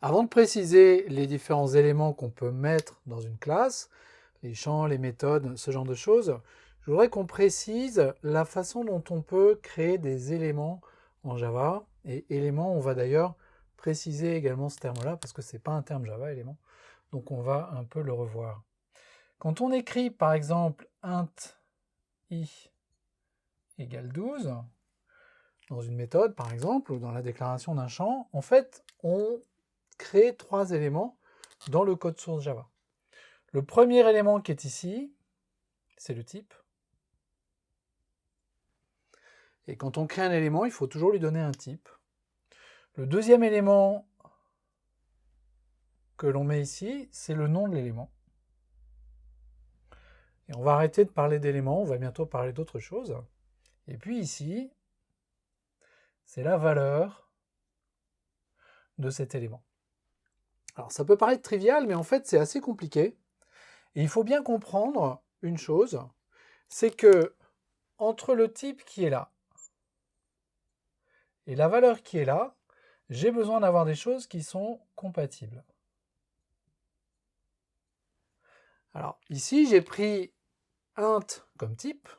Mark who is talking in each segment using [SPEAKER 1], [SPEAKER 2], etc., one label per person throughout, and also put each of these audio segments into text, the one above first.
[SPEAKER 1] Avant de préciser les différents éléments qu'on peut mettre dans une classe, les champs, les méthodes, ce genre de choses, je voudrais qu'on précise la façon dont on peut créer des éléments en Java. Et éléments, on va d'ailleurs préciser également ce terme-là, parce que ce n'est pas un terme Java, élément. Donc on va un peu le revoir. Quand on écrit par exemple int i égale 12, dans une méthode par exemple, ou dans la déclaration d'un champ, en fait, on crée 3 éléments dans le code source Java. Le premier élément qui est ici, c'est le type. Et quand on crée un élément, il faut toujours lui donner un type. Le deuxième élément que l'on met ici, c'est le nom de l'élément. Et on va arrêter de parler d'éléments, on va bientôt parler d'autre chose. Et puis ici, c'est la valeur de cet élément. Alors ça peut paraître trivial, mais en fait c'est assez compliqué. Et il faut bien comprendre une chose, c'est que entre le type qui est là et la valeur qui est là, j'ai besoin d'avoir des choses qui sont compatibles. Alors ici, j'ai pris int comme type,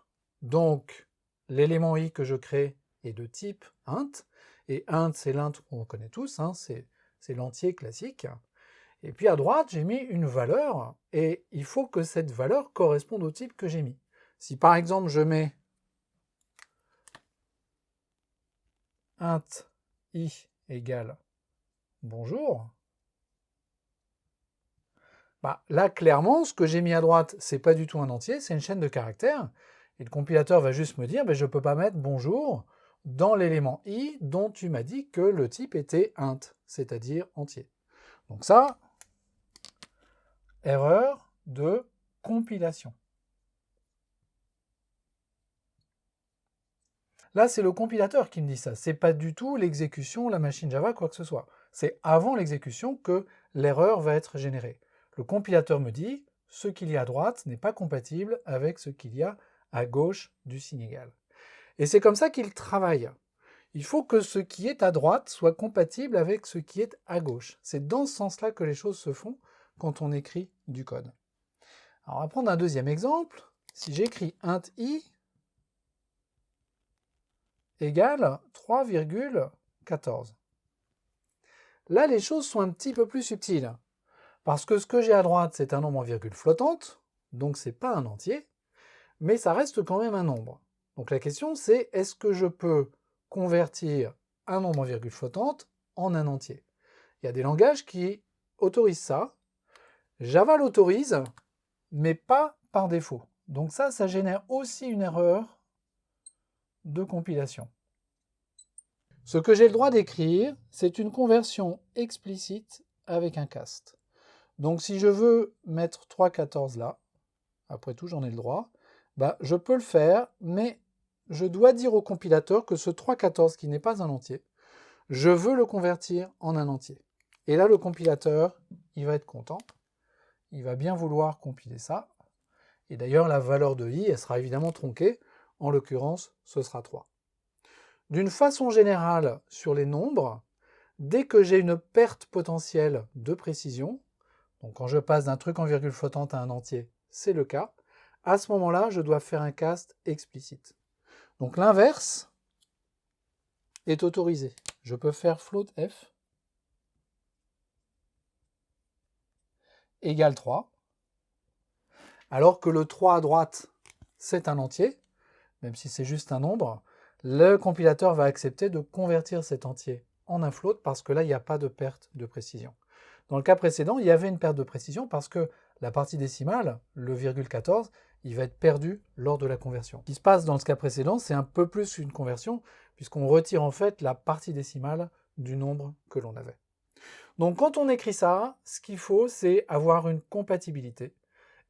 [SPEAKER 1] donc l'élément i que je crée est de type int, et int c'est l'int qu'on connaît tous, hein, c'est l'entier classique. Et puis à droite, j'ai mis une valeur, et il faut que cette valeur corresponde au type que j'ai mis. Si par exemple je mets int i égale bonjour, bah, là clairement ce que j'ai mis à droite c'est pas du tout un entier, c'est une chaîne de caractères, et le compilateur va juste me dire je ne peux pas mettre bonjour dans l'élément i dont tu m'as dit que le type était int, c'est-à-dire entier. Donc ça, erreur de compilation. Là, c'est le compilateur qui me dit ça. C'est pas du tout l'exécution, la machine Java, quoi que ce soit. C'est avant l'exécution que l'erreur va être générée. Le compilateur me dit, ce qu'il y a à droite n'est pas compatible avec ce qu'il y a à gauche du signe égal. Et c'est comme ça qu'il travaille. Il faut que ce qui est à droite soit compatible avec ce qui est à gauche. C'est dans ce sens-là que les choses se font quand on écrit du code. Alors on va prendre un deuxième exemple. Si j'écris int i égale 3,14. Là, les choses sont un petit peu plus subtiles. Parce que ce que j'ai à droite, c'est un nombre en virgule flottante, donc c'est pas un entier, mais ça reste quand même un nombre. Donc la question c'est, est-ce que je peux convertir un nombre en virgule flottante en un entier? Il y a des langages qui autorisent ça. Java l'autorise, mais pas par défaut. Donc ça génère aussi une erreur de compilation. Ce que j'ai le droit d'écrire, c'est une conversion explicite avec un cast. Donc si je veux mettre 3,14 là, après tout j'en ai le droit, bah, je peux le faire, mais je dois dire au compilateur que ce 3,14 qui n'est pas un entier, je veux le convertir en un entier. Et là le compilateur, il va être content, il va bien vouloir compiler ça, et d'ailleurs la valeur de i, elle sera évidemment tronquée, en l'occurrence ce sera 3. D'une façon générale, sur les nombres, dès que j'ai une perte potentielle de précision, donc quand je passe d'un truc en virgule flottante à un entier, c'est le cas, à ce moment-là, je dois faire un cast explicite. Donc l'inverse est autorisé. Je peux faire float f égale 3, alors que le 3 à droite, c'est un entier, même si c'est juste un nombre, le compilateur va accepter de convertir cet entier en un float parce que là, il n'y a pas de perte de précision. Dans le cas précédent, il y avait une perte de précision parce que la partie décimale, le virgule 14, il va être perdu lors de la conversion. Ce qui se passe dans ce cas précédent, c'est un peu plus qu'une conversion, puisqu'on retire en fait la partie décimale du nombre que l'on avait. Donc quand on écrit ça, ce qu'il faut, c'est avoir une compatibilité.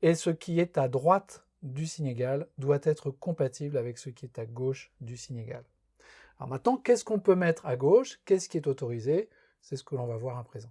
[SPEAKER 1] Et ce qui est à droite du signe égal doit être compatible avec ce qui est à gauche du signe égal. Alors maintenant, qu'est-ce qu'on peut mettre à gauche? Qu'est-ce qui est autorisé? C'est ce que l'on va voir à présent.